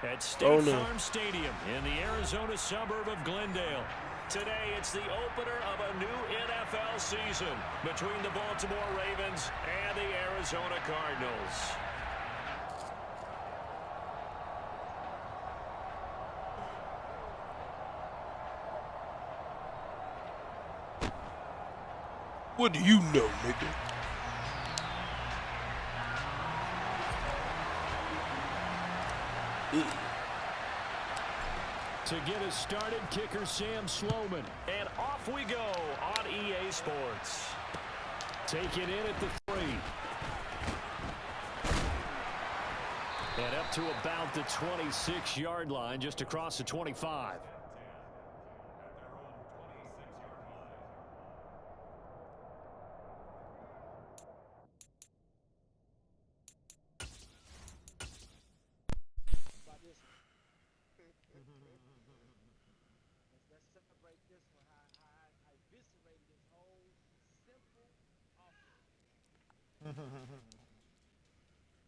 At State Farm Stadium in the Arizona suburb of Glendale. Today, it's the opener of a new NFL season between the Baltimore Ravens and the Arizona Cardinals. What do you know, nigga? To get us started, kicker Sam Sloman. And off we go on EA Sports. Take it in at the 3. And up to about the 26-yard line, just across the 25.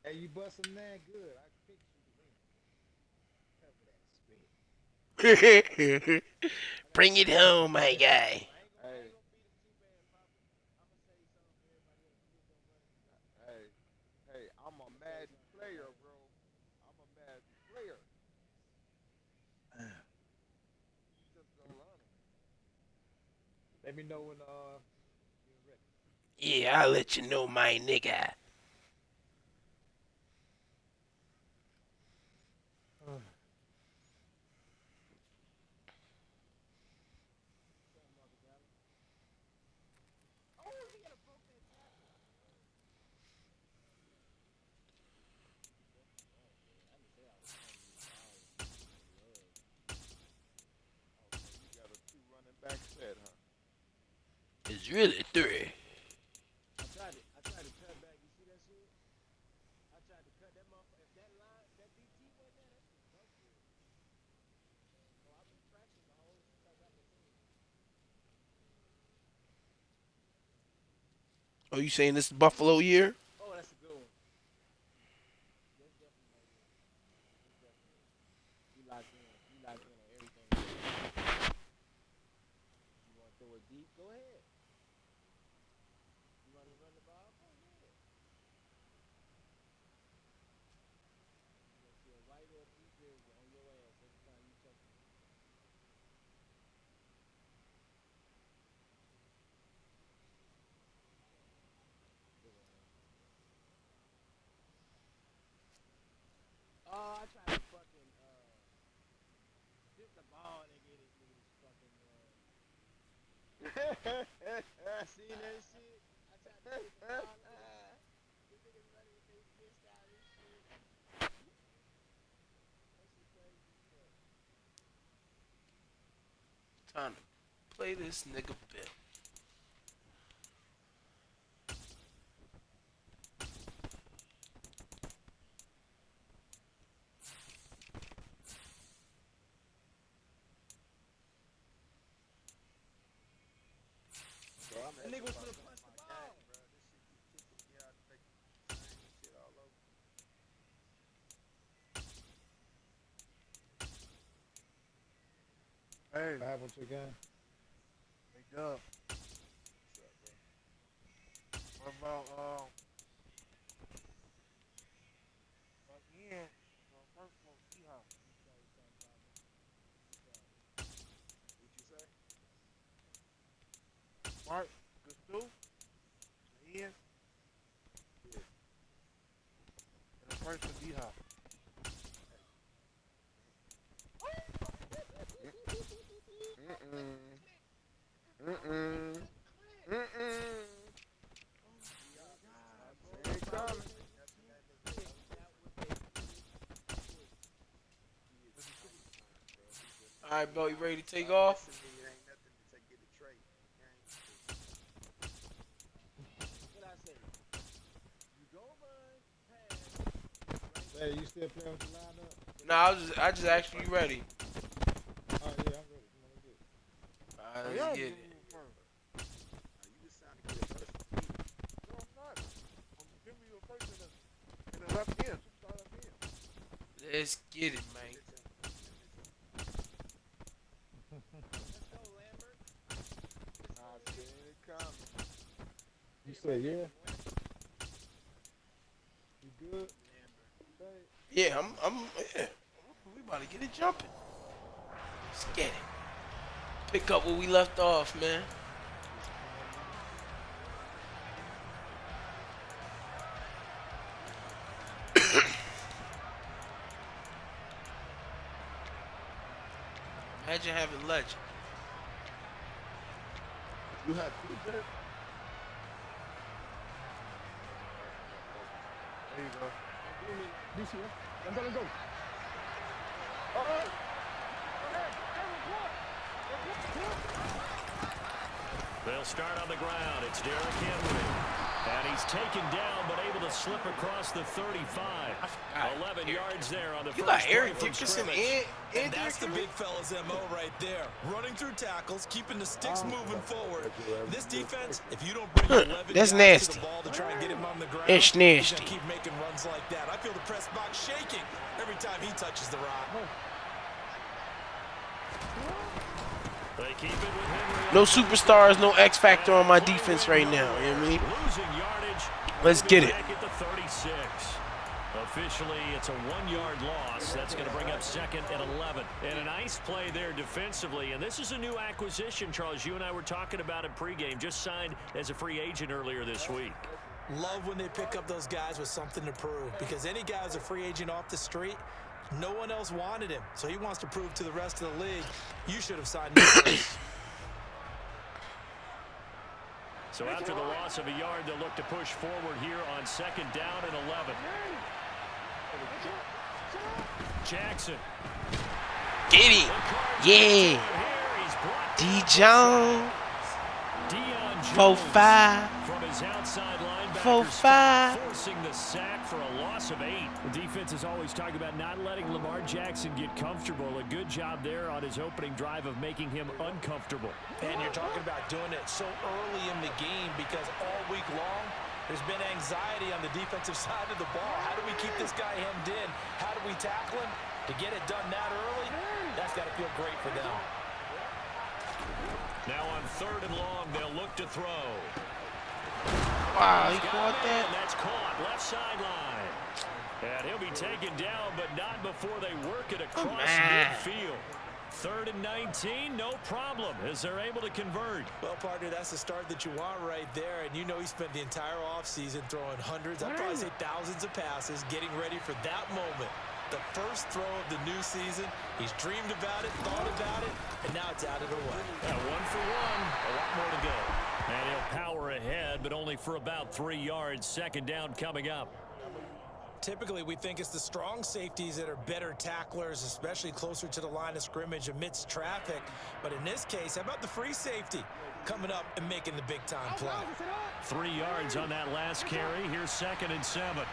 Hey, you bustin' that good. I picture you. Bring it home, my guy. Hey, I'm a mad player, bro. I'm a mad player. Just go run him. Let me know when you're ready. Yeah, I'll let you know, my nigga. Back set, huh? It's really 3. I tried to cut back. You see that shit? I tried to cut that motherfucker. If that line, that BT wasn't there, that shit was good. So I've been practicing the whole since I got the team. Oh, you saying this is Buffalo year? Oh, that's a good one. That's definitely my year. That's definitely. You locked in. You locked in on everything. You want to throw it deep? Go ahead. You want to run the ball? Go ahead. You gonna see a white or a blue jersey on your ass every time you touch it. Oh, I tried to fucking hit the ball and get it niggas fucking seen that shit? I tried to hit the ball and the niggas running with their fists out and shit. That shit crazy as fuck. Time to play this nigga bit. That nigga was gonna punch the ball. Bro. This shit keep kicking me out and making same shit all over. Hey, What happened to you again? wake up. What's up, bro? What about again? First one, Seahawks. What you say? Mark, good stew. Ian, Yeah. and the first one, D-Hop. All right, Bro, you ready to take off? Hey, you still playing with the lineup? Nah, I just asked you ready. Oh yeah, I'm ready. Come on, let's get it. All right, let's get it. You just sounded good first. No, I'm not. I'm giving you a first in the left end. Superstar left end. Let's get it, man. I seen it coming. You said yeah. You good? Yeah, yeah. We about to get it jumping. Let's get it. Pick up where we left off, man. Imagine having legend. You had two there? There you go. DC, let's go. All right. They'll start on the ground. It's Derrick Henry. And he's taken down, but able to slip across the 35. 11 yards there on the You first got play Eric from Dickerson scrimmage. and That's the Derrick big fella's MO right there. Running through tackles, keeping the sticks moving forward. This defense, if you don't bring 11 That's guys to nasty. the ball to try and get him on the ground, It's he's going nasty. to keep making runs like that. I feel the press box shaking every time he touches the rock. They keep it with Henry. No superstars, no X factor on my defense right now. You know what I mean? Losing yardage. Let's get it. Back at the 36. Officially, it's a 1-yard loss. That's going to bring up 2nd and 11. And a nice play there defensively. And this is a new acquisition, Charles. You and I were talking about it pregame. Just signed as a free agent earlier this week. Love when they pick up those guys with something to prove, because any guy who's a free agent off the street, no one else wanted him. So he wants to prove to the rest of the league, you should have signed me first. So after the loss of a yard, they'll look to push forward here on 2nd down and 11. Jackson. Get it. Yeah. D-Jones. 4-5. From his outside linebacker 4-5. forcing the sack for a loss of 8. The defense is always talking about not letting Lamar Jackson get comfortable. A good job there on his opening drive of making him uncomfortable. And you're talking about doing it so early in the game, because all week long there's been anxiety on the defensive side of the ball. How do we keep this guy hemmed in? How do we tackle him? To get it done that early, that's got to feel great for them. Now on 3rd and long, they'll look to throw. Wow, he Got caught it, that. and that's caught left sideline. And he'll be taken down, but not before they work it across midfield. 3rd and 19, no problem, as they're able to convert. Well, partner, that's the start that you want right there. And you know he spent the entire offseason throwing hundreds, I'd probably say thousands of passes, getting ready for that moment. The first throw of the new season. He's dreamed about it, thought about it, and now it's out of the way. Yeah, 1 for 1, a lot more to go. And he'll power ahead, but only for about 3 yards. 2nd down coming up. Typically, we think it's the strong safeties that are better tacklers, especially closer to the line of scrimmage amidst traffic. But in this case, how about the free safety coming up and making the big-time play? 3 yards on that last carry. Here's 2nd and 7.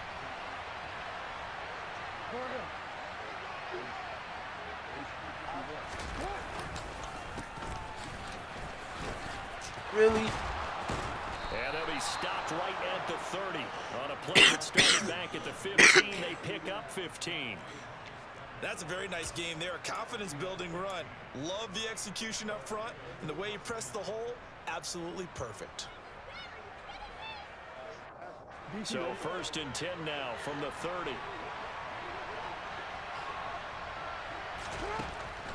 Really? And they'll be stopped right at the 30. On a play that started back at the 15, they pick up 15. That's a very nice game there. A confidence-building run. Love the execution up front, and the way he pressed the hole, absolutely perfect. So 1st and 10 now from the 30.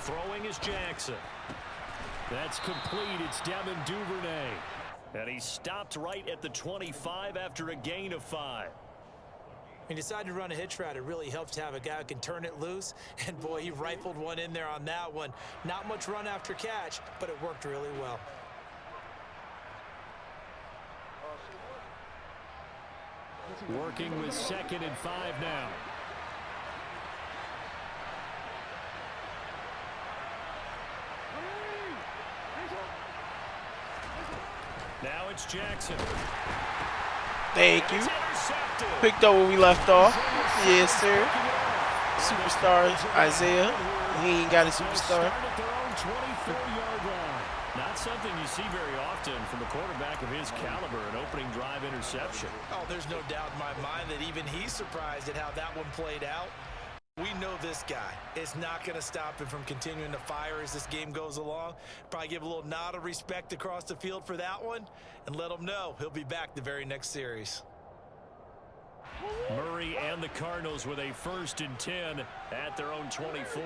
Throwing is Jackson. That's complete. It's Devin Duvernay. And he stopped right at the 25 after a gain of 5. He decided to run a hitch route. It really helps to have a guy who can turn it loose. And, boy, he rifled one in there on that one. Not much run after catch, but it worked really well. Working with 2nd and 5 now. Now it's Jackson. Thank you. It's intercepted. Picked up where we left off. Yes, sir. Superstar Isaiah. He ain't got a superstar. Start at their own 24-yard line. Not something you see very often from a quarterback of his caliber, an opening drive interception. Oh, there's no doubt in my mind that even he's surprised at how that one played out. We know this guy is not going to stop him from continuing to fire as this game goes along. Probably give a little nod of respect across the field for that one and let him know he'll be back the very next series. Murray and the Cardinals with a 1st and 10 at their own 24.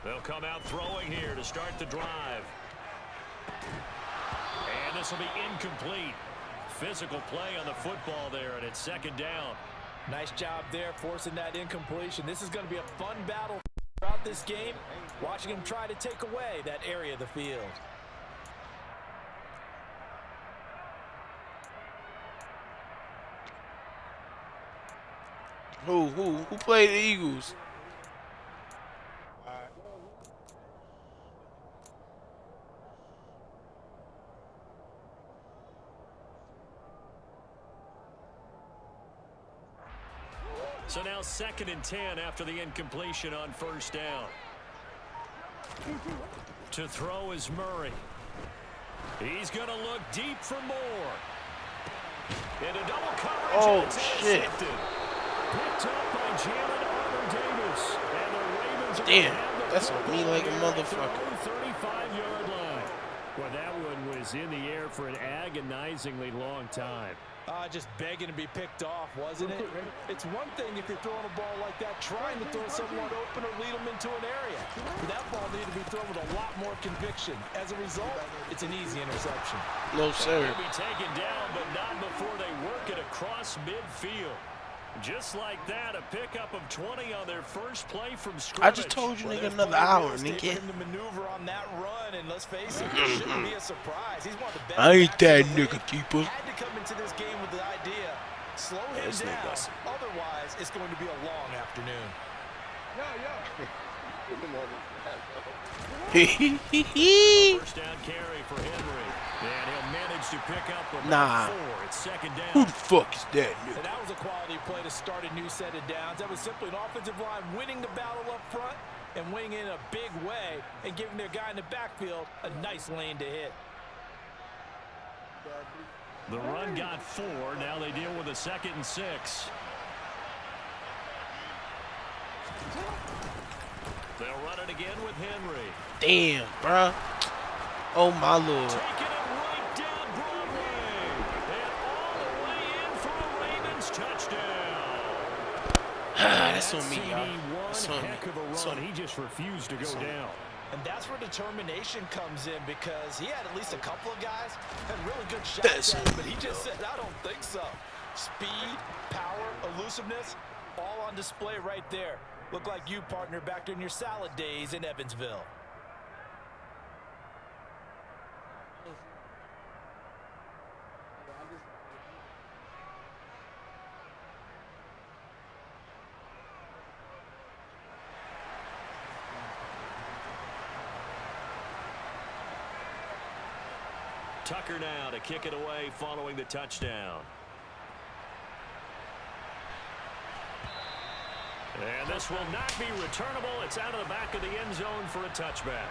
They'll come out throwing here to start the drive. And this will be incomplete. Physical play on the football there, and it's 2nd down. Nice job there forcing that incompletion. This is going to be a fun battle throughout this game, watching him try to take away that area of the field. Who played the Eagles? So now 2nd and 10 after the incompletion on 1st down. To throw is Murray. He's going to look deep for more. Into double coverage. Oh, and it's shit. intercepted. Picked up by Jalen Armour-Davis. And the Ravens are Damn, gonna have the that's on me like a football at their motherfucker. own 35-yard line. Well, that one was in the air for an agonizingly long time. Just begging to be picked off, wasn't it? It's one thing if you're throwing a ball like that, trying to throw someone open or lead them into an area. But that ball needed to be thrown with a lot more conviction. As a result, it's an easy interception. No, sir. They'll be taken down, but not before they work it across midfield. Just like that, a pickup of 20 on their first play from scrimmage. I just told you, nigga, another hour, nigga. For him to maneuver on that run, and let's face it, it shouldn't be a surprise. He's one of the best. I ain't backs that in the league. nigga, keeper. Had to come into this game with the idea, slow him this down. nigga's- Otherwise, it's going to be a long afternoon. First down carry for Henry. And he'll manage to pick up about Nah. 4. It's 2nd Who down. the fuck is that And nigga? that was a quality play to start a new set of downs. That was simply an offensive line winning the battle up front and winning in a big way and giving their guy in the backfield a nice lane to hit. The run got 4. Now they deal with a 2nd and 6. They'll run it again with Henry. Damn, bruh. Oh, my Lord. Taking it right down Broadway. And all the way in for a Ravens touchdown. That's on me, CD, y'all. one That's on me. heck of a That's run. on me. He just refused to go down. And that's where determination comes in because he had at least a couple of guys had really good That's shots at him, but on he me, just though. said, I don't think so. Speed, power, elusiveness, all on display right there. Look like you, partner, back during your salad days in Evansville. Tucker now to kick it away following the touchdown. And this will not be returnable. It's out of the back of the end zone for a touchback.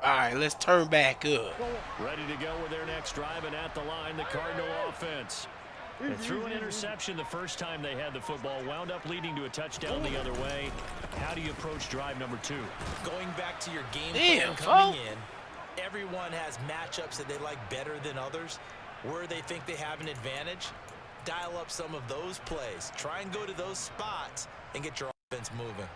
All right, let's turn back up. Ready to go with their next drive, and at the line, the Cardinal offense. They threw an interception the first time they had the football, wound up leading to a touchdown the other way. How do you approach drive number 2? Going back to your game Damn, plan coming Fo. in, everyone has matchups that they like better than others. Where they think they have an advantage, dial up some of those plays. Try and go to those spots and get your offense moving.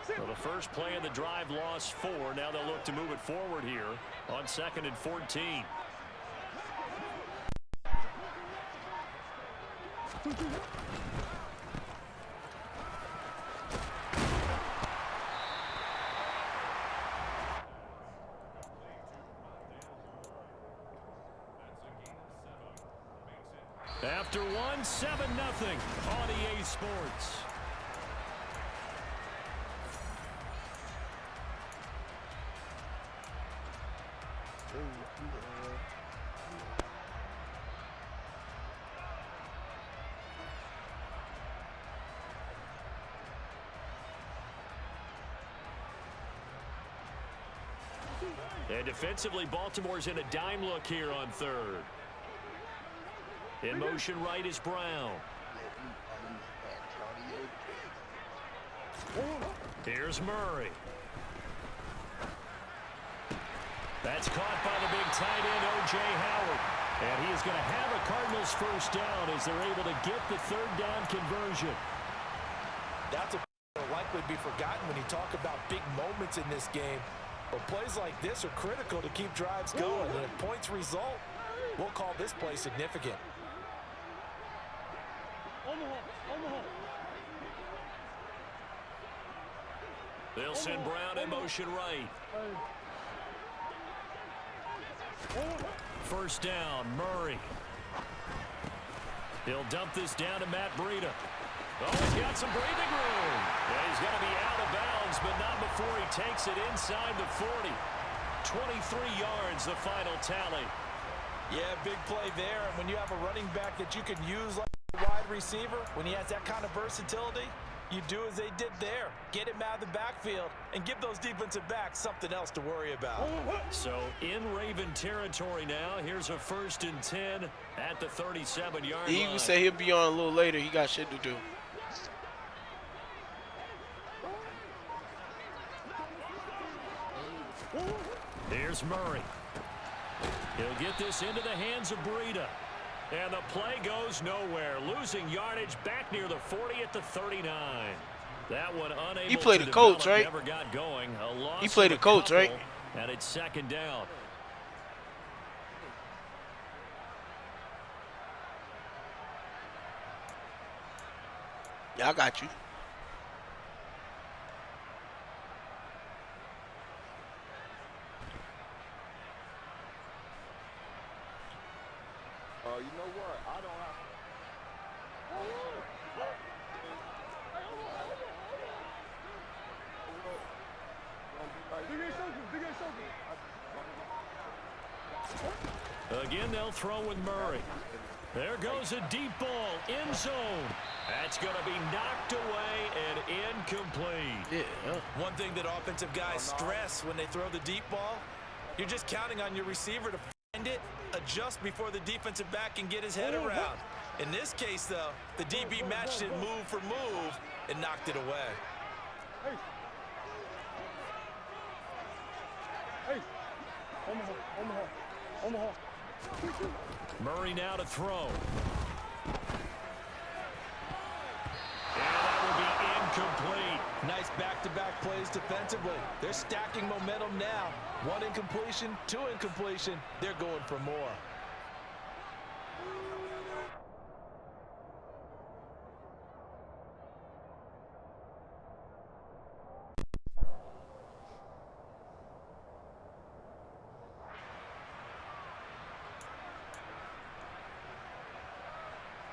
Well, the first play of the drive lost 4. Now they'll look to move it forward here on 2nd and 14. After 1, 7-0 on EA Sports. And defensively, Baltimore's in a dime look here on 3rd. In motion right is Brown. Here's Murray. That's caught by the big tight end, O.J. Howard. And he is going to have a Cardinals first down as they're able to get the 3rd down conversion. That's a likely to be forgotten when you talk about big moments in this game. But plays like this are critical to keep drives going. And if points result, we'll call this play significant. They'll send Brown in motion right. First down, Murray. He'll dump this down to Matt Breida. Oh, he's got some breathing room. Yeah, he's going to be out of bounds, but not before he takes it inside the 40. 23 yards, the final tally. Yeah, big play there. And when you have a running back that you can use like a wide receiver, when he has that kind of versatility, you do as they did there. Get him out of the backfield and give those defensive backs something else to worry about. So in Raven territory now, here's a 1st and 10 at the 37-yard line. He would say he'll be on a little later. He got shit to do. Here's Murray. He'll get this into the hands of Breida. And the play goes nowhere. Losing yardage back near the 40 at the 39. That one unable He played to the Colts, develop, right? never got going. A loss He played of the Colts, couple, right? And it's 2nd down. Yeah, I got you. You know what? I don't have. Again, they'll throw with Murray. There goes a deep ball, end zone. That's going to be knocked away and incomplete. Yeah. One thing that offensive guys stress when they throw the deep ball, you're just counting on your receiver to find it, adjust before the defensive back can get his head around. In this case, though, the DB matched it move for move and knocked it away. Murray now to throw. And that will be incomplete. Nice back-to-back plays defensively. They're stacking momentum now. 1 incompletion, 2 incompletion. They're going for more.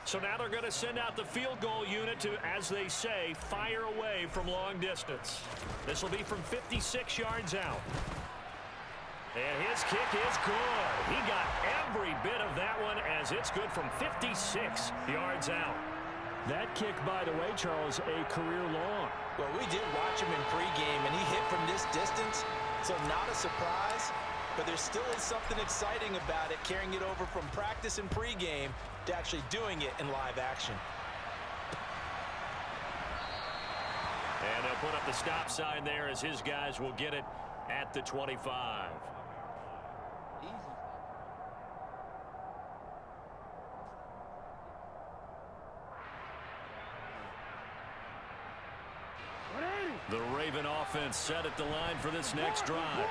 So now they're going to send out the field goal unit to, as they say, fire away from long distance. This will be from 56 yards out. And his kick is good. He got every bit of that one as it's good from 56 yards out. That kick, by the way, Charles, a career long. Well, we did watch him in pregame, and he hit from this distance, so not a surprise. But there still is something exciting about it, carrying it over from practice and pregame to actually doing it in live action. And they'll put up the stop sign there as his guys will get it at the 25. The Raven offense set at the line for this next drive.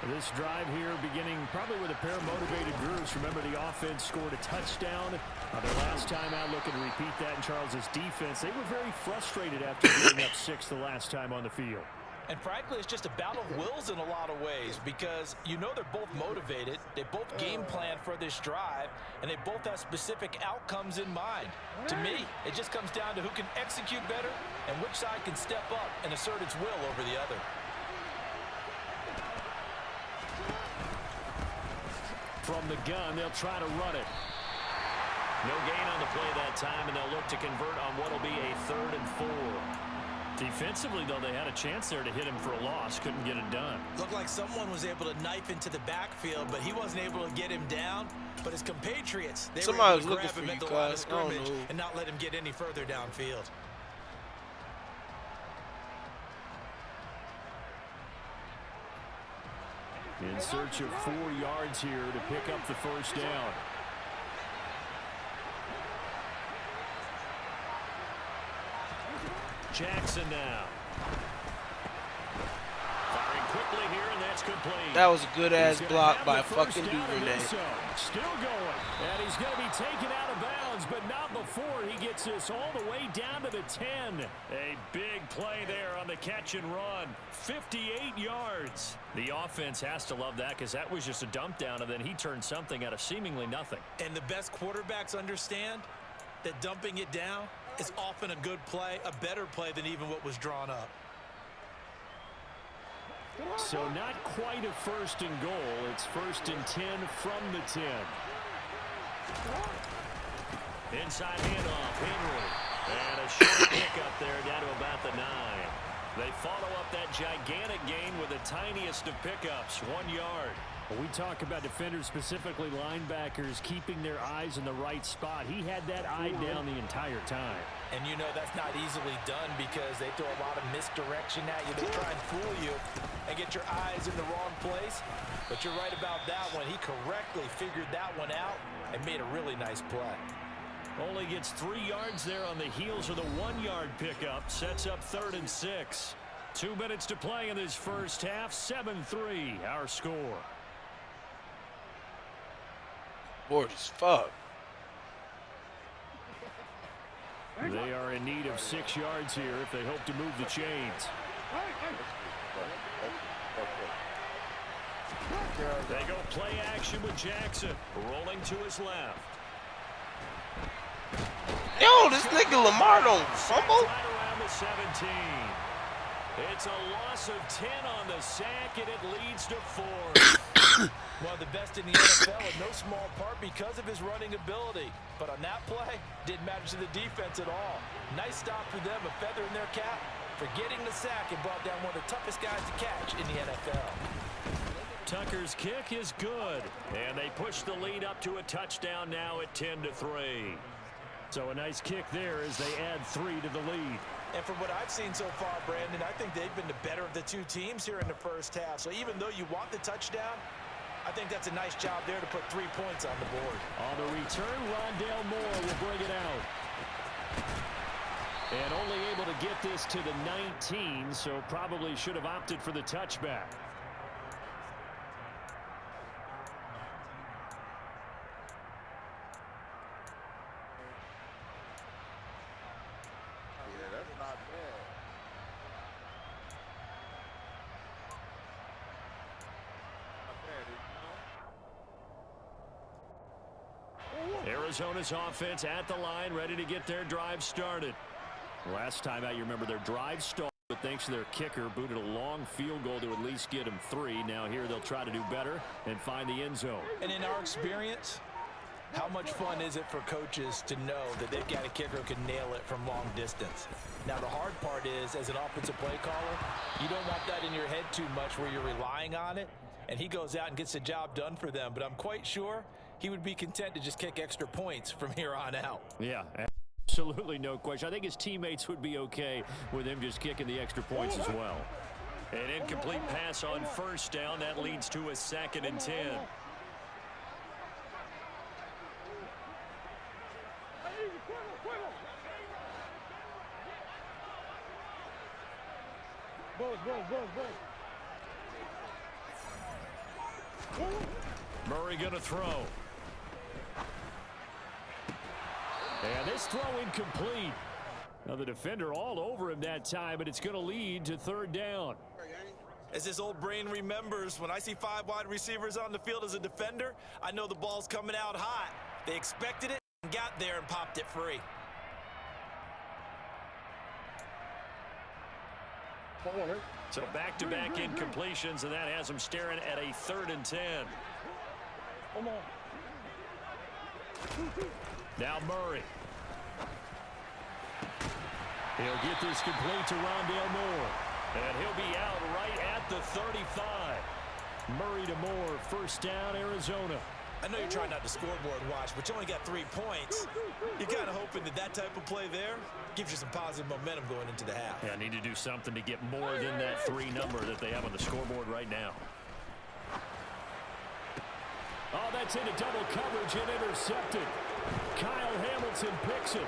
This drive here beginning probably with a pair of motivated groups. Remember, the offense scored a touchdown their last time out, looking to repeat that in Charles's defense. They were very frustrated after giving up 6 the last time on the field. And frankly, it's just a battle of wills in a lot of ways because you know they're both motivated. They both game plan for this drive, and they both have specific outcomes in mind. To me, it just comes down to who can execute better and which side can step up and assert its will over the other. From the gun, they'll try to run it. No gain on the play that time, and they'll look to convert on what will be a 3rd and 4. Defensively, though, they had a chance there to hit him for a loss. Couldn't get it done. Looked like someone was able to knife into the backfield, but he wasn't able to get him down. But his compatriots, they were able to grab him at the line of scrimmage and not let him get any further downfield. In search of 4 yards here to pick up the first down. Jackson now. Firing quickly here, and that's complete. That was a good-ass block by fucking Duvernay. Still going. And he's going to be taken out of bounds, but not before he gets this all the way down to the 10. A big play there on the catch and run. 58 yards. The offense has to love that because that was just a dump down, and then he turned something out of seemingly nothing. And the best quarterbacks understand that dumping it down is often a good play, a better play than even what was drawn up. So not quite a 1st and goal. It's 1st and 10 from the 10. Inside handoff, Henry. And a short pickup there down to about the 9. They follow up that gigantic gain with the tiniest of pickups, 1 yard. When we talk about defenders, specifically linebackers, keeping their eyes in the right spot. He had that eye down the entire time. And you know that's not easily done because they throw a lot of misdirection at you. They try and fool you and get your eyes in the wrong place. But you're right about that one. He correctly figured that one out and made a really nice play. Only gets 3 yards there on the heels of the 1-yard pickup. Sets up 3rd and 6. 2 minutes to play in this first half. 7-3 our score. Bored as fuck. They are in need of 6 yards here if they hope to move the chains. They go play action with Jackson. Rolling to his left. Yo, this nigga Lamar don't fumble? Right around the 17. It's a loss of 10 on the sack, and it leads to 4. One of the best in the NFL in no small part because of his running ability. But on that play, didn't matter to the defense at all. Nice stop for them, a feather in their cap for getting the sack and brought down one of the toughest guys to catch in the NFL. Tucker's kick is good, and they push the lead up to a touchdown now at 10-3. So a nice kick there as they add 3 to the lead. And from what I've seen so far, Brandon, I think they've been the better of the 2 teams here in the first half. So even though you want the touchdown, I think that's a nice job there to put 3 points on the board. On the return, Rondale Moore will bring it out. And only able to get this to the 19, so probably should have opted for the touchback. Yeah, that's not bad. Arizona's offense at the line, ready to get their drive started. Last time out, you remember their drive stalled, but thanks to their kicker, booted a long field goal to at least get them 3. Now here they'll try to do better and find the end zone. And in our experience, how much fun is it for coaches to know that they've got a kicker who can nail it from long distance? Now, the hard part is, as an offensive play caller, you don't want that in your head too much where you're relying on it, and he goes out and gets the job done for them. But I'm quite sure he would be content to just kick extra points from here on out. Yeah, absolutely no question. I think his teammates would be okay with him just kicking the extra points as well. An incomplete pass on first down. That leads to a 2nd and 10. Murray going to throw. And this throw incomplete. Now the defender all over him that time, but it's going to lead to third down. As his old brain remembers, when I see 5 wide receivers on the field as a defender, I know the ball's coming out hot. They expected it and got there and popped it free. So back-to-back incompletions, and that has him staring at a 3rd and 10. Now Murray. He'll get this complete to Rondale Moore. And he'll be out right at the 35. Murray to Moore, first down, Arizona. I know you're trying not to scoreboard watch, but you only got 3 points. You're kind of hoping that that type of play there gives you some positive momentum going into the half. Yeah, need to do something to get more than that 3 number that they have on the scoreboard right now. Oh, that's into double coverage and intercepted. Kyle Hamilton picks it.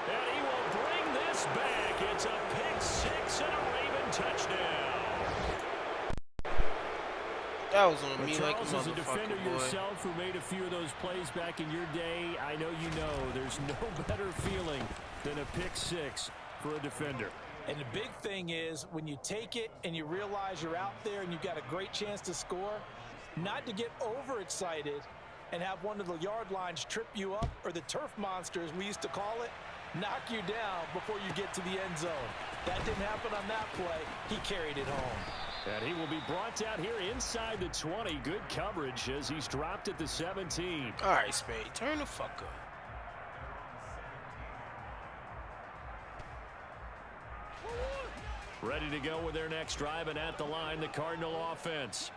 And he will bring this back. It's a pick 6 and a Raven touchdown. That was on me like a Charles, as a defender motherfucker, boy. yourself who made a few of those plays back in your day, I know you know there's no better feeling than a pick 6 for a defender. And the big thing is when you take it and you realize you're out there and you've got a great chance to score, not to get overexcited and have one of the yard lines trip you up, or the turf monster, as we used to call it, knock you down before you get to the end zone. That didn't happen on that play. He carried it home. And he will be brought down here inside the 20. Good coverage as he's dropped at the 17. All right, Spade, turn the fuck up. Ready to go with their next drive, and at the line, the Cardinal offense.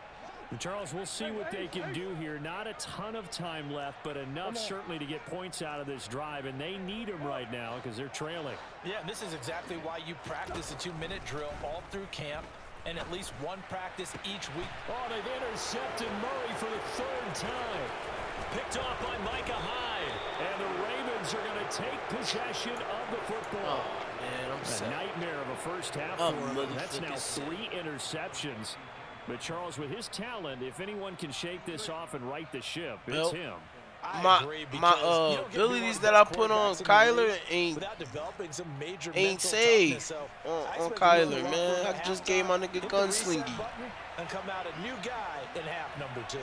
And Charles, we'll see what they can do here. Not a ton of time left, but enough certainly to get points out of this drive, and they need them right now because they're trailing. Yeah, and this is exactly why you practice a 2-minute drill all through camp and at least one practice each week. Oh, they've intercepted Murray for the 3rd time. Picked off by Micah Hyde. And the Ravens are going to take possession of the football. Oh, man, I'm A sad. nightmare of a first half Oh, for him. motherfucking That's now sad. 3 interceptions. But Charles, with his talent, if anyone can shake this off and right the ship, it's Nope. him. My abilities that I put on Kyler ain't saved on Kyler, man. I just gave my nigga gunslingy. And come out a new guy in half number 2.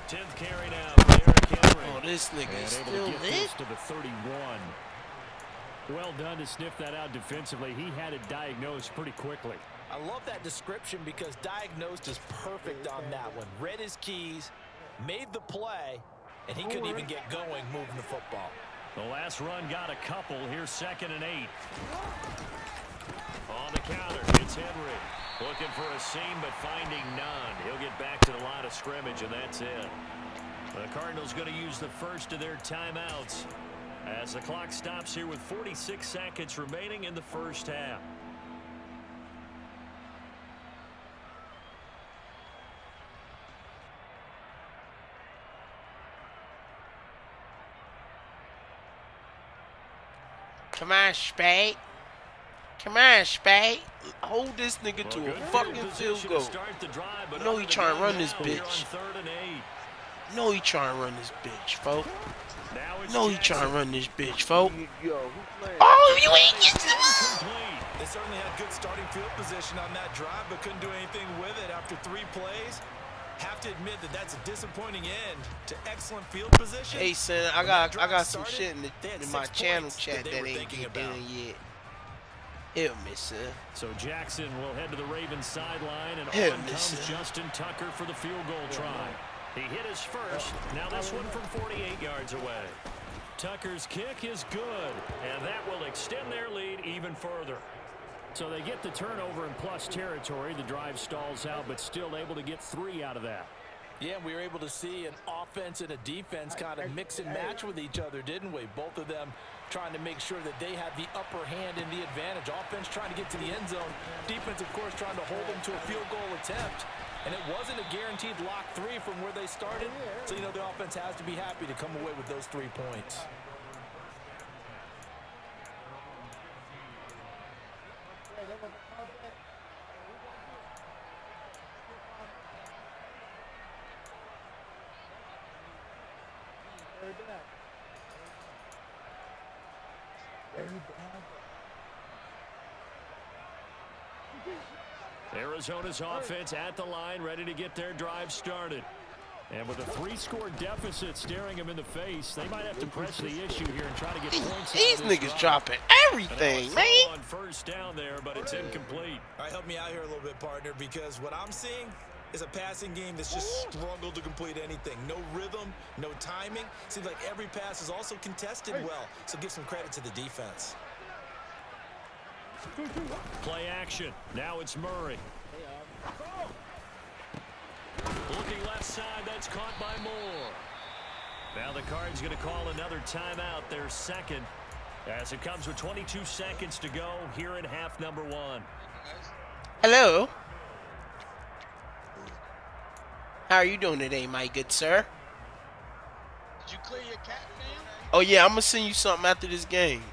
10th carry now for Derrick Henry. Oh, this nigga And is able still to get lit. this to the 31. Well done to sniff that out defensively. He had it diagnosed pretty quickly. I love that description because diagnosed is perfect on that one. Read his keys, made the play, and he couldn't even get going moving the football. The last run got a couple. Here's 2nd and 8. On the counter, it's Henry. Looking for a seam, but finding none. He'll get back to the line of scrimmage, and that's it. The Cardinals going to use the first of their timeouts as the clock stops here with 46 seconds remaining in the first half. Come on, Spade. Come on, Spade. Hold this nigga to a fucking field goal. You know he trying to run this bitch. You know he trying to run this bitch, folks. You know he trying to run this bitch, folks. Oh, you ain't get They certainly had good starting field position on that drive, but couldn't do anything with it after 3 plays. Have to admit that that's a disappointing end to excellent field position. Hey, son, I got some shit in my channel chat that ain't get done yet. Help me, son. So Jackson will head to the Ravens sideline, and Help on me, comes son. Justin Tucker for the field goal try. He hit his first. Now this one from 48 yards away. Tucker's kick is good, and that will extend their lead even further. So they get the turnover in plus territory. The drive stalls out, but still able to get 3 out of that. Yeah, we were able to see an offense and a defense kind of mix and match with each other, didn't we? Both of them trying to make sure that they had the upper hand and the advantage. Offense trying to get to the end zone. Defense, of course, trying to hold them to a field goal attempt. And it wasn't a guaranteed lock 3 from where they started. So, you know, the offense has to be happy to come away with those 3 points. Third down. Third down. Arizona's offense at the line, ready to get their drive started. And with a 3-score deficit staring them in the face, they might have to press the issue here and try to get points. These niggas dropping everything, man. On first down there, but it's incomplete. All right, help me out here a little bit, partner, because what I'm seeing is a passing game that's just struggled to complete anything. No rhythm, no timing. Seems like every pass is also contested well, so give some credit to the defense. Play action. Now it's Murray. Looking left side, that's caught by Moore. Now the Cards going to call another timeout, their second, as it comes with 22 seconds to go here in half number 1. Hello. How are you doing today, my good sir? Did you clear your cat, man? Oh, yeah, I'm going to send you something after this game.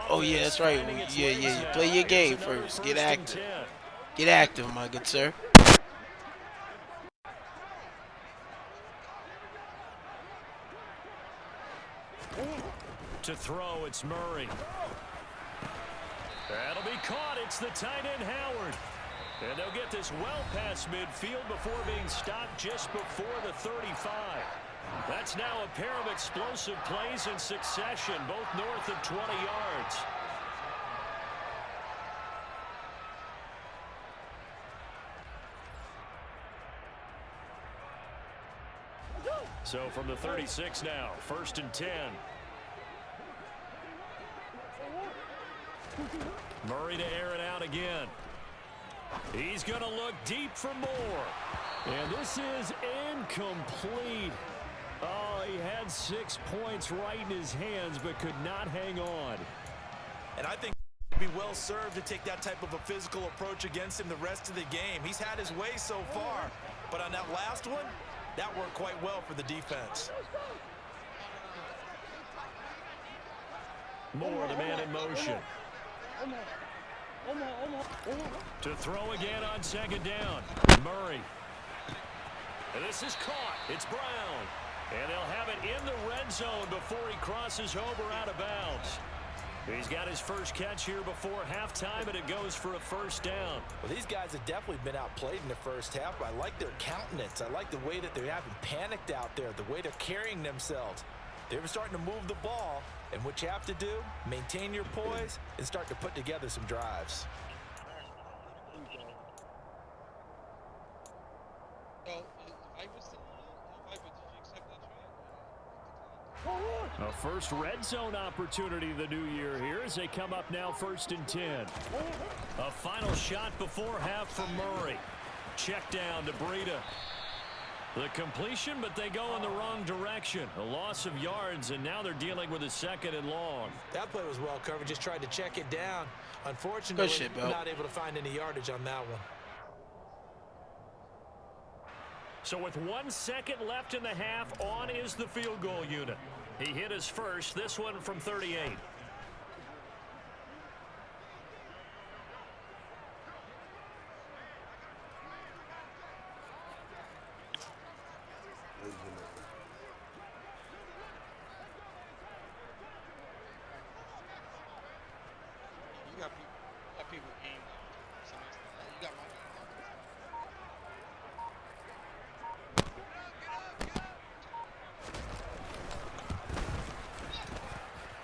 Oh, yeah, that's right. Yeah, you play your game first. Get active. Get active, my good sir. To throw, it's Murray. That'll be caught. It's the tight end, Howard. And they'll get this well past midfield before being stopped just before the 35. That's now a pair of explosive plays in succession, both north of 20 yards. So from the 36 now, 1st and 10. Murray to air it out again. He's going to look deep for more. And this is incomplete. Oh, he had 6 points right in his hands, but could not hang on. And I think he'd be well served to take that type of a physical approach against him the rest of the game. He's had his way so far, but on that last one, that worked quite well for the defense. Moore, the man in motion. To throw again on 2nd down. Murray. And this is caught. It's Brown. And they'll have it in the red zone before he crosses over out of bounds. He's got his first catch here before halftime, and it goes for a 1st down. Well, these guys have definitely been outplayed in the first half, but I like their countenance. I like the way that they haven't panicked out there, the way they're carrying themselves. They're starting to move the ball, and what you have to do, maintain your poise and start to put together some drives. A first red zone opportunity the new year here as they come up now 1st and 10. A final shot before half from Murray. Check down to Breida. The completion, but they go in the wrong direction. A loss of yards, and now they're dealing with a 2nd and long. That play was well covered. Just tried to check it down. Unfortunately, not able to find any yardage on that one. So with 1 second left in the half, on is the field goal unit. He hit his first, this one from 38. You got people game. You got my game.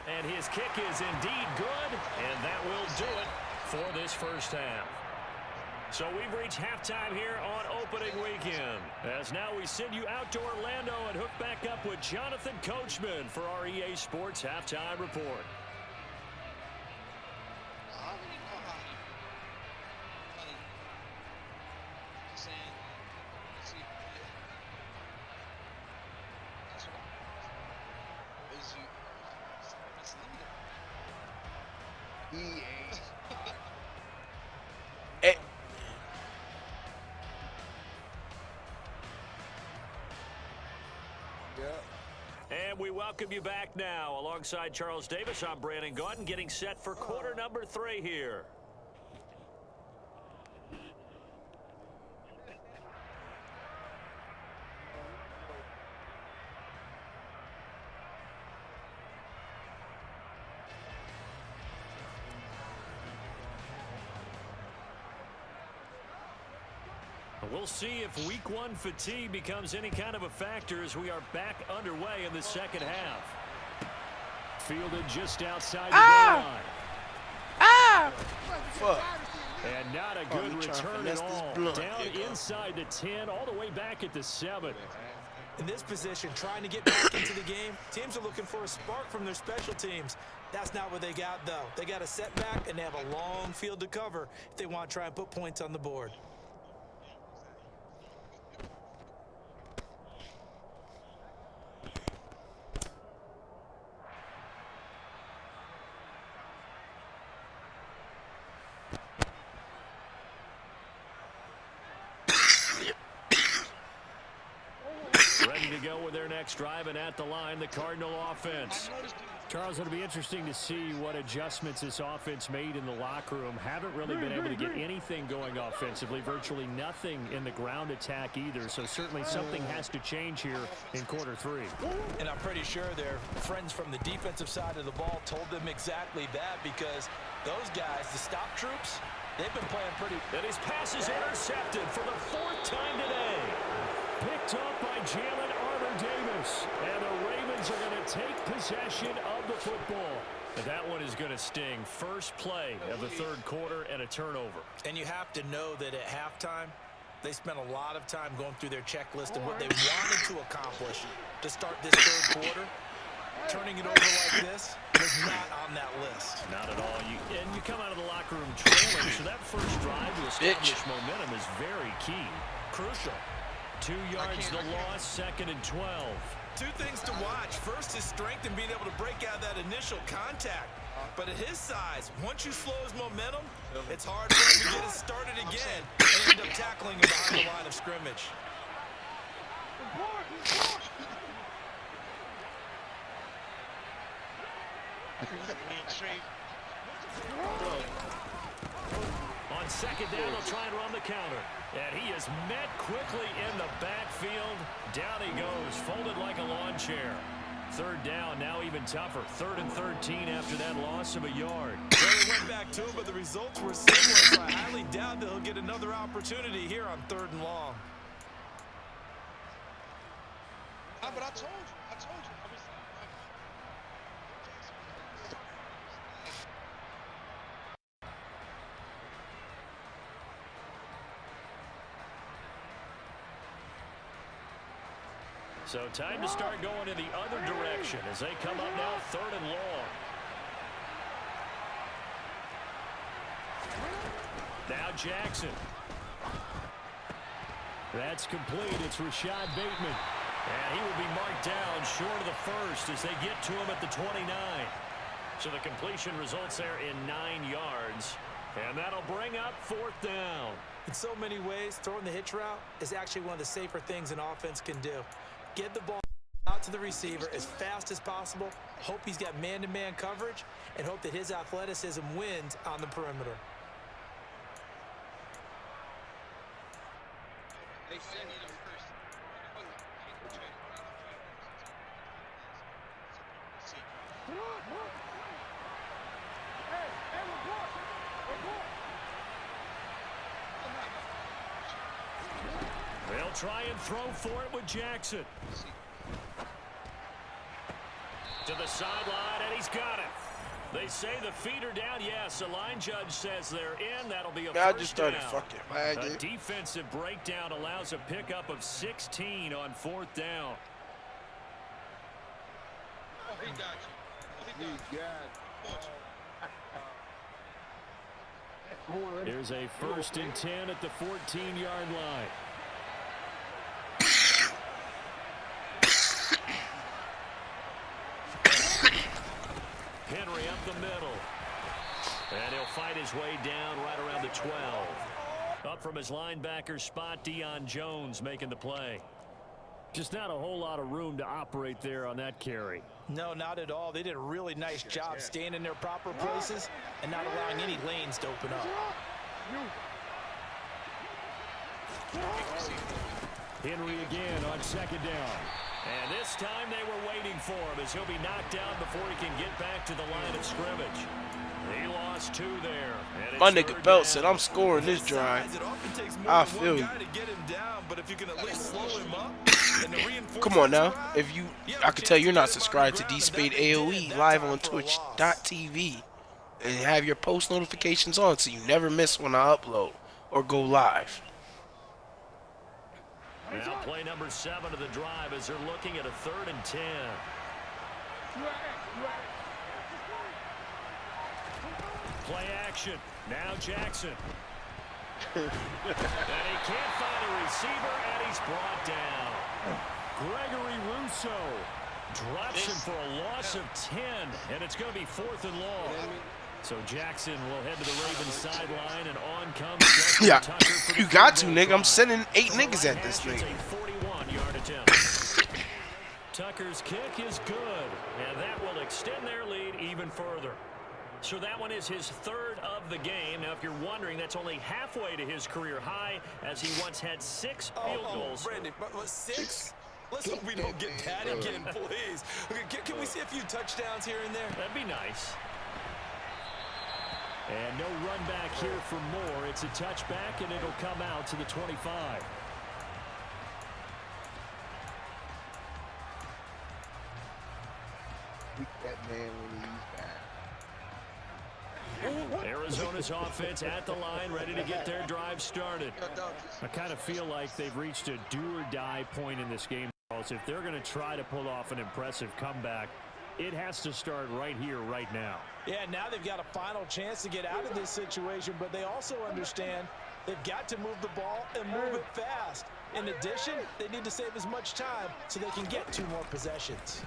And his kick is indeed good, and that will do it for this first half. So we've reached halftime here on opening weekend. As now we send you out to Orlando and hook back up with Jonathan Coachman for our EA Sports Halftime Report. And we welcome you back now. Alongside Charles Davis, I'm Brandon Gautin, getting set for quarter number 3 here. We'll see if Week 1 fatigue becomes any kind of a factor as we are back underway in the second half. Fielded just outside the goal line. Fuck. And not a good return at all. Down inside the 10, all the way back at the 7. In this position, trying to get back into the game, teams are looking for a spark from their special teams. That's not what they got, though. They got a setback, and they have a long field to cover if they want to try and put points on the board. Ready to go with their next drive, and at the line, the Cardinal offense. Charles, it'll be interesting to see what adjustments this offense made in the locker room. Haven't really been able to get anything going offensively, virtually nothing in the ground attack either. So certainly something has to change here in quarter 3. And I'm pretty sure their friends from the defensive side of the ball told them exactly that, because those guys, the stop troops, they've been playing pretty. And his pass is intercepted for the 4th time today. Picked up by Jalen Armour-Davis. And the Ravens are going to take possession of the football. But that one is going to sting. First play of the 3rd quarter and a turnover. And you have to know that at halftime, they spent a lot of time going through their checklist of what they wanted to accomplish to start this 3rd quarter. Turning it over like this was not on that list. Not at all. And you come out of the locker room trailing, so that first drive to establish momentum is very key. Crucial. 2 yards the loss, 2nd and 12. 2 things to watch. First, his strength and being able to break out that initial contact. But at his size, once you slow his momentum, it's hard for him to get it started again and end up tackling him behind the line of scrimmage. On 2nd down, they'll try and run the counter. And he is met quickly in the backfield. Down he goes, folded like a lawn chair. 3rd down, now even tougher. 3rd and 13 after that loss of a yard. Well, they went back to him, but the results were similar, so I highly doubt that he'll get another opportunity here on 3rd and long. But I told you. So time to start going in the other direction as they come up now 3rd and long. Now Jackson. That's complete. It's Rashad Bateman. And he will be marked down short of the 1st as they get to him at the 29. So the completion results there in 9 yards. And that'll bring up 4th down. In so many ways, throwing the hitch route is actually one of the safer things an offense can do. Get the ball out to the receiver as fast as possible, hope he's got man-to-man coverage, and hope that his athleticism wins on the perimeter. They said it first. They'll try and throw for it with Jackson. To the sideline, and he's got it. They say the feet are down. Yes, the line judge says they're in. That'll be a I first just started down. fucking A lagging. defensive breakdown allows a pickup of 16 on 4th down. Oh, he got you. He got There's a 1st and 10 at the 14-yard line. Henry up the middle. And he'll fight his way down right around the 12. Up from his linebacker spot, Deion Jones making the play. Just not a whole lot of room to operate there on that carry. No, not at all. They did a really nice job staying in their proper places and not allowing any lanes to open up. Henry again on 2nd down. And this time they were waiting for him as he'll be knocked down before he can get back to the line of scrimmage. He lost lost 2 there. And My it's nigga 3rd Belt down. said I'm scoring this drive. It often takes more I than feel one you. guy to get him down, but if you can at least slow him up and the Come on now. reinforcements If you, arrive, I can tell you're not get him on the subscribed to ground, and D-Spade that they did AOE that live time on for a loss. twitch.tv and have your post notifications on so you never miss when I upload or go live. Now play number 7 of the drive as they're looking at a 3rd and 10. Play action. Now Jackson. And he can't find a receiver, and he's brought down. Gregory Rousseau drops him for a loss of 10, and it's going to be 4th and long. So Jackson will head to the Ravens sideline, and on comes Justin Yeah, Tucker for the you got to, field goal nigga. I'm try. sending 8 From the niggas right at this hash, it's nigga. a 41-yard attempt. Tucker's kick is good, and that will extend their lead even further. So that one is his 3rd of the game. Now, if you're wondering, that's only halfway to his career high, as he once had 6 field goals. Brandon, but 6? Let's hope we don't get that again, please. Okay, can we see a few touchdowns here and there? That'd be nice. And no run back here for Moore. It's a touchback, and it'll come out to the 25. Beat that man when he's back. Arizona's offense at the line, ready to get their drive started. I kind of feel like they've reached a do-or-die point in this game, Charles. If they're going to try to pull off an impressive comeback, it has to start right here, right now. Yeah, now they've got a final chance to get out of this situation, but they also understand they've got to move the ball and move it fast. In addition, they need to save as much time so they can get 2 more possessions.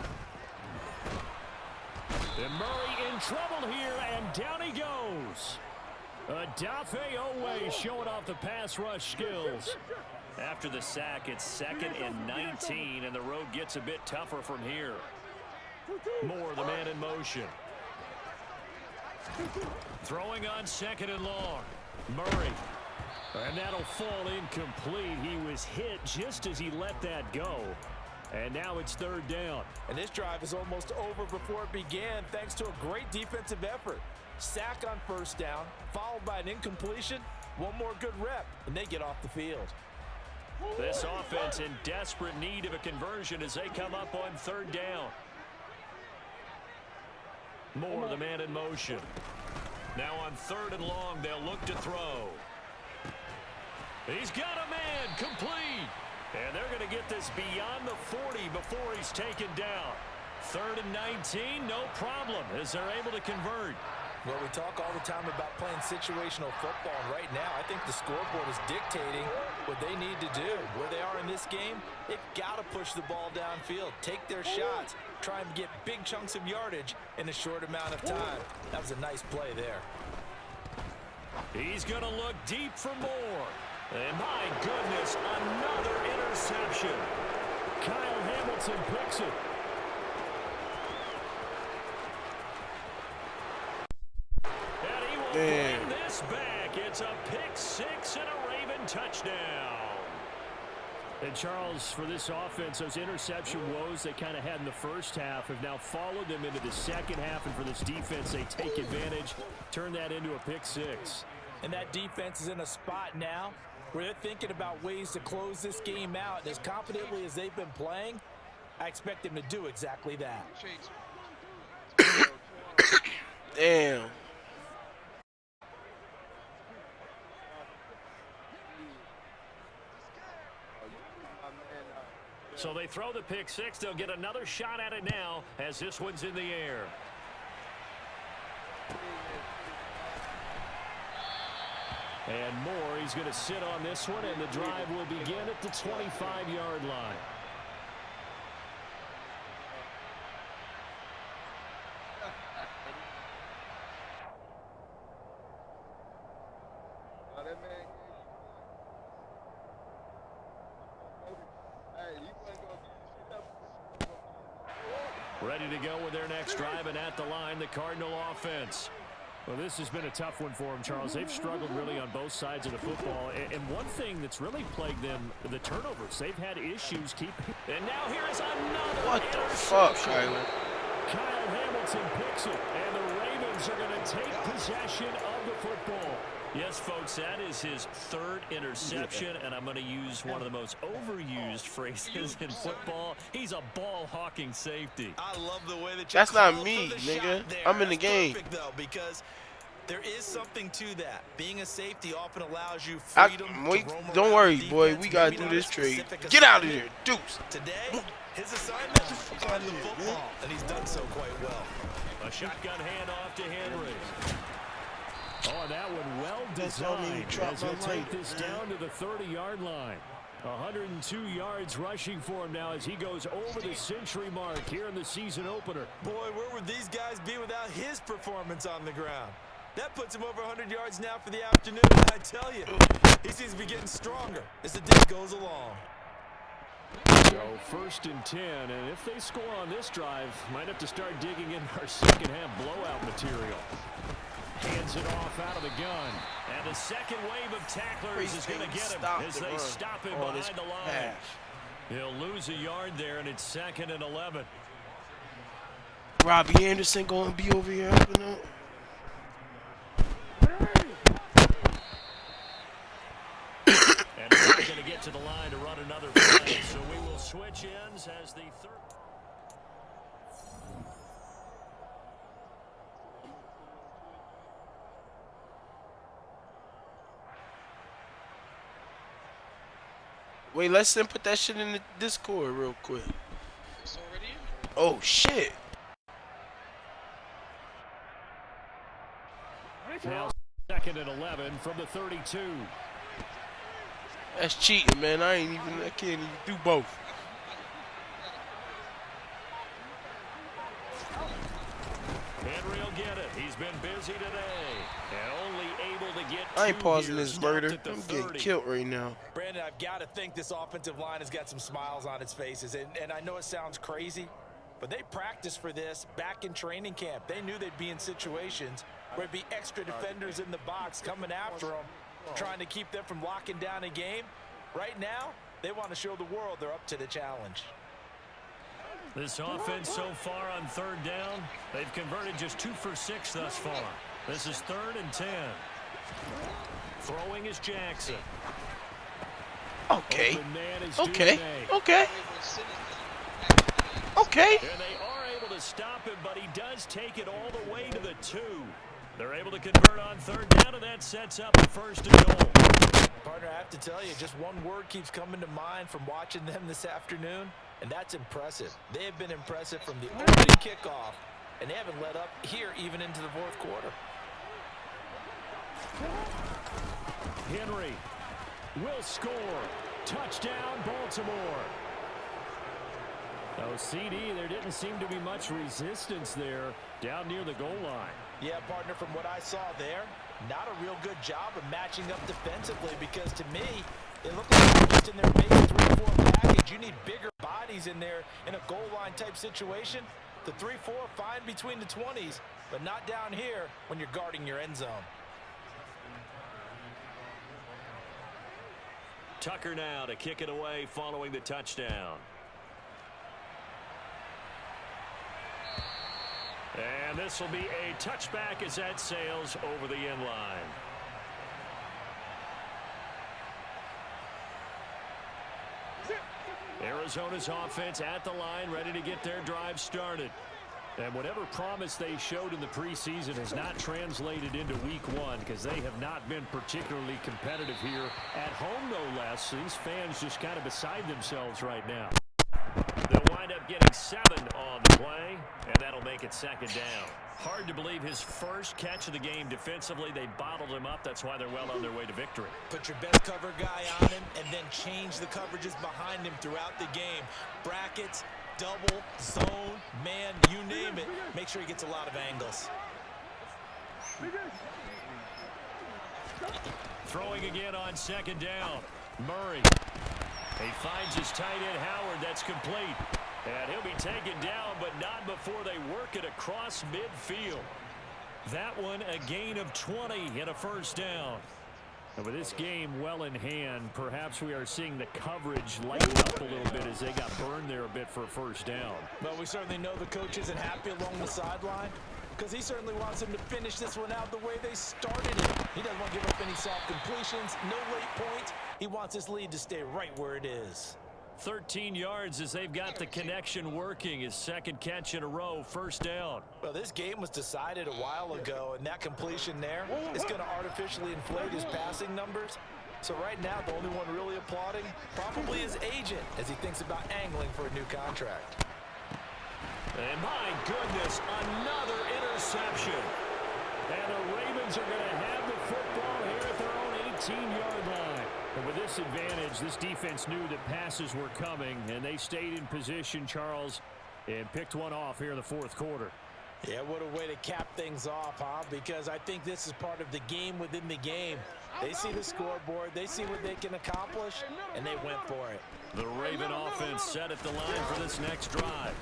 And Murray in trouble here, and down he goes. Adafe Owe showing off the pass rush skills. After the sack, it's 2nd and 19, and the road gets a bit tougher from here. Moore, the man in motion. Throwing on 2nd and long. Murray. And that'll fall incomplete. He was hit just as he let that go. And now it's 3rd down. And this drive is almost over before it began thanks to a great defensive effort. Sack on 1st down, followed by an incompletion. 1 more good rep, and they get off the field. This offense in desperate need of a conversion as they come up on 3rd down. Moore, the man in motion. Now on 3rd and long, they'll look to throw. He's got a man, complete. And they're going to get this beyond the 40 before he's taken down. 3rd and 19, no problem, as they're able to convert. Well, we talk all the time about playing situational football, and right now I think the scoreboard is dictating what they need to do. Where they are in this game, they've got to push the ball downfield, take their shots, try and get big chunks of yardage in a short amount of time. That was a nice play there. He's going to look deep for more. And my goodness, another interception. Kyle Hamilton picks it. And he will bring this back. It's a pick 6 and a Raven touchdown. And Charles, for this offense, those interception woes they kind of had in the first half have now followed them into the second half. And for this defense, they take advantage, turn that into a pick 6. And that defense is in a spot now where they're thinking about ways to close this game out. And as confidently as they've been playing, I expect them to do exactly that. Damn. So they throw the pick 6. They'll get another shot at it now as this one's in the air. And Moore, he's going to sit on this one, and the drive will begin at the 25-yard line. Ready to go with their next drive, and at the line, the Cardinal offense. Well, this has been a tough one for them, Charles. They've struggled really on both sides of the football. And one thing that's really plagued them, the turnovers. They've had issues keeping. And now here is another. What the fuck, Kyler? Kyle Hamilton picks it, and the Ravens Ravens are going to take possession of the football. Yes, folks, that is his third interception, and I'm going to use one of the most overused phrases in football. He's a ball-hawking safety. I love the way that you That's not called me, for the nigga. shot there. I'm in the That's game. Perfect, though, because there is something to that. Being a safety often allows you I, freedom wait, to roam don't around worry, the boy. defense, We gotta maybe do not a this trade. specific Get out of assignment. here, Deuce. Today, his assignment is find the football, and he's done so quite well. A shotgun handoff to Henry. Oh, and that one well That's all me designed drop as my he'll take mic, this man. down to the 30-yard line. 102 yards rushing for him now as he goes over the century mark here in the season opener. Boy, where would these guys be without his performance on the ground? That puts him over 100 yards now for the afternoon, and I tell you, he seems to be getting stronger as the day goes along. So 1st and 10, and if they score on this drive, might have to start digging in our second half blowout material. Hands it off out of the gun. And the second wave of tacklers is going to get him as they stop him behind the line. He'll lose a yard there, and it's 2nd and 11. Robbie Anderson gonna be over here helping out. And he's not going to get to the line to run another play, so we will switch ends as the third. Wait, let's put that shit in the Discord real quick. Oh shit. Now 2nd and 11 from the 32. That's cheating, man. I can't even do both. Henry will get it. He's been busy today and only able to get I ain't two pausing here, this stopped murder. at the I'm getting 30. killed right now. Brandon, I've got to think this offensive line has got some smiles on its faces. And I know it sounds crazy, but they practiced for this back in training camp. They knew they'd be in situations where there'd be extra defenders in the box coming after them, trying to keep them from locking down a game. Right now, they want to show the world they're up to the challenge. This offense so far on 3rd down, they've converted just 2 for 6 thus far. This is 3rd and 10. Throwing is Jackson. Okay. Open man is Okay. Duvernay. Okay. Okay. And they are able to stop him, but he does take it all the way to the 2. They're able to convert on 3rd down, and that sets up a 1st and goal. Partner, I have to tell you, just one word keeps coming to mind from watching them this afternoon, and that's impressive. They have been impressive from the opening kickoff, and they haven't let up here even into the 4th quarter. Henry will score. Touchdown, Baltimore. Oh, CD, there didn't seem to be much resistance there down near the goal line. Yeah, partner, from what I saw there, not a real good job of matching up defensively because to me, it looked like they're just in their base 3-4 package. You need bigger bodies in there in a goal line type situation. The 3-4 fine between the 20s, but not down here when you're guarding your end zone. Tucker now to kick it away following the touchdown. And this will be a touchback as that sails over the end line. Arizona's offense at the line, ready to get their drive started. And whatever promise they showed in the preseason has not translated into week 1 because they have not been particularly competitive here at home, no less. These fans just kind of beside themselves right now. They'll wind up getting 7 on the play, and that'll make it 2nd down. Hard to believe his first catch of the game defensively. They bottled him up. That's why they're well on their way to victory. Put your best cover guy on him and then change the coverages behind him throughout the game. Brackets, double, zone, man, you name it. Make sure he gets a lot of angles. Throwing again on 2nd down. Murray. He finds his tight end Howard. That's complete. And he'll be taken down, but not before they work it across midfield. That one a gain of 20 and a 1st down. And with this game well in hand, perhaps we are seeing the coverage lighten up a little bit as they got burned there a bit for a 1st down. But we certainly know the coach isn't happy along the sideline. because he certainly wants them to finish this one out the way they started it. He doesn't want to give up any soft completions, no late points. He wants his lead to stay right where it is. 13 yards as they've got the connection working. His second catch in a row, first down. Well, this game was decided a while ago, and that completion there is going to artificially inflate his passing numbers. So right now, the only one really applauding probably his agent as he thinks about angling for a new contract. And my goodness, another interception. And the Ravens are going to have the football here at their own 18-yard line. And with this advantage, this defense knew that passes were coming, and they stayed in position, Charles, and picked one off here in the fourth quarter. Yeah, what a way to cap things off, huh? Because I think this is part of the game within the game. They see the scoreboard, they see what they can accomplish, and they went for it. The Raven offense set at the line for this next drive.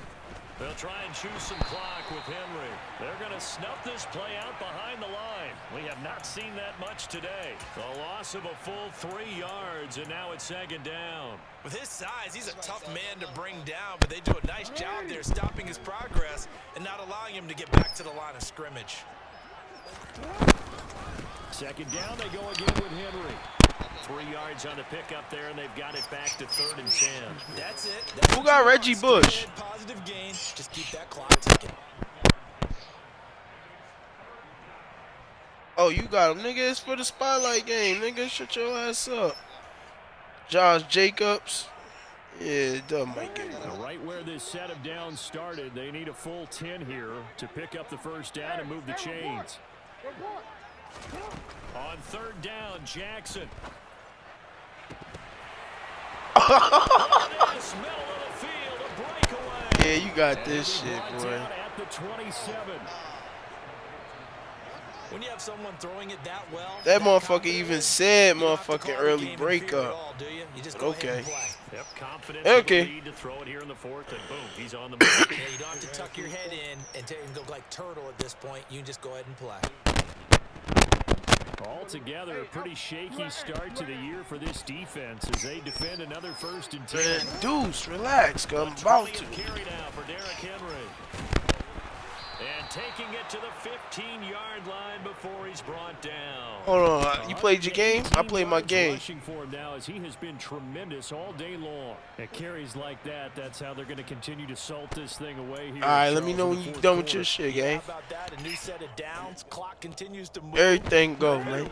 They'll try and choose some clock with Henry. They're going to snuff this play out behind the line. We have not seen that much today. The loss of a full 3 yards, and now it's second down. With his size, he's a tough man to bring down, but they do a nice job there stopping his progress and not allowing him to get back to the line of scrimmage. Second down, they go again with Henry. 3 yards on the pickup there, and they've got it back to 3rd and 10. That's it. Who got Reggie Bush? Positive gain. Just keep that clock ticking. Oh, you got him, nigga. It's for the spotlight game, nigga. Shut your ass up. Josh Jacobs. Yeah, Doug might get it. Right where this set of downs started, they need a full 10 here to pick up the first down and move the chains. On 3rd down, Jackson. Yeah, you got this shit, boy. At the 27. When you have someone throwing it that well, that motherfucker even said motherfucking early breakup. Okay. Yep, confidence okay. To throw it here in the 4th, and boom, he's on the move. Yeah, you don't have to tuck your head in and go like turtle at this point. You can just go ahead and play. Altogether, a pretty shaky start to the year for this defense as they defend another 1st and 10. Man, Deuce, relax, cuz I'm about to. Carry now for Derrick Henry. And taking it to the 15-yard line before he's brought down. Hold on, you played your game? I played my game. Rushing for him now as he has been tremendous all day long. At carries like that, that's how they're going to continue to salt this thing away here. All right, let me know when you're done with your shit, gang. How about that? A new set of downs. Clock continues to move. Everything go, man.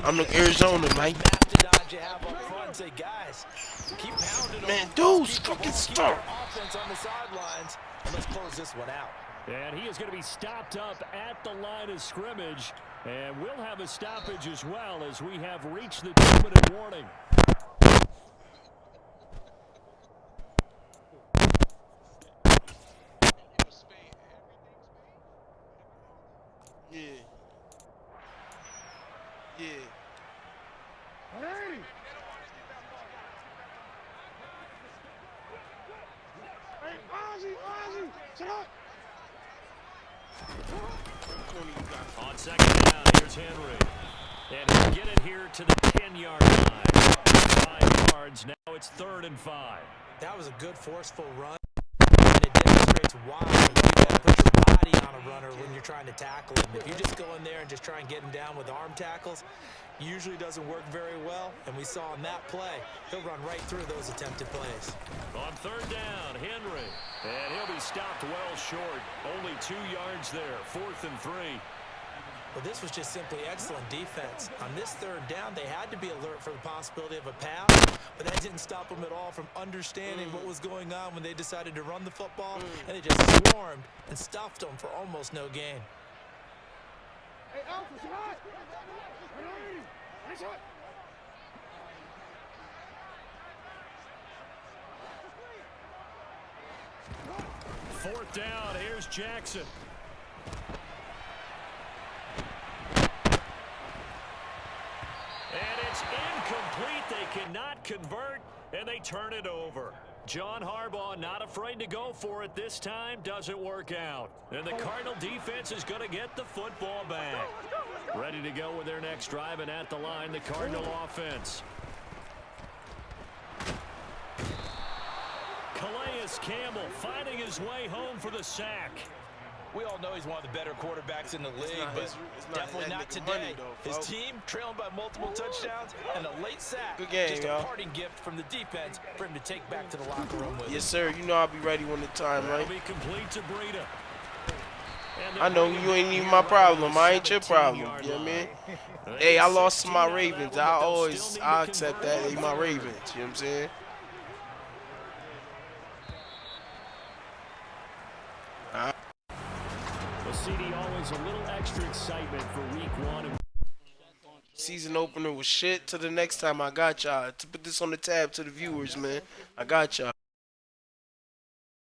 I'm the Arizona, man. Man, Deuce, fucking stop. Offense on the sidelines. Let's close this one out. And he is going to be stopped up at the line of scrimmage. And we'll have a stoppage as well as we have reached the 2-minute warning. Yeah. Yeah. Hey! Hey, Ozzy! Shut up! On 2nd down, here's Henry. And he'll get it here to the 10-yard line. 5 yards, now it's 3rd and 5. That was a good forceful run, and it demonstrates why you gotta put your body on a runner when you're trying to tackle him. If you just go in there and just try and get him down with arm tackles, usually doesn't work very well, and we saw in that play, he'll run right through those attempted plays. On 3rd down, Henry. And he'll be stopped well short. Only 2 yards there, 4th and 3. Well, this was just simply excellent defense. On this 3rd down, they had to be alert for the possibility of a pass, but that didn't stop them at all from understanding what was going on when they decided to run the football, and they just swarmed and stuffed them for almost no gain. Hey, Alpha, shot! Hey, shot! 4th down, here's Jackson. And it's incomplete. They cannot convert, and they turn it over. John Harbaugh not afraid to go for it this time. Doesn't work out. And the Cardinal defense is going to get the football back. Ready to go with their next drive, and at the line, the Cardinal offense. Calais Campbell finding his way home for the sack. We all know he's one of the better quarterbacks in the league, but definitely not today. His team trailing by multiple touchdowns and a late sack. Good game, just a y'all. parting gift from the defense for him to take back to the locker room with him. Yes, sir. You know I'll be ready when the time, right? Be complete to Breida. I know you ain't even my problem. I ain't your problem. You know what I mean? Hey, I lost to my Ravens. I accept that. They my Ravens. You know what I'm saying? Well, CD, always a little extra excitement for week 1. Season opener was shit. Till the next time, I got y'all. To put this on the tab to the viewers, man. I got y'all.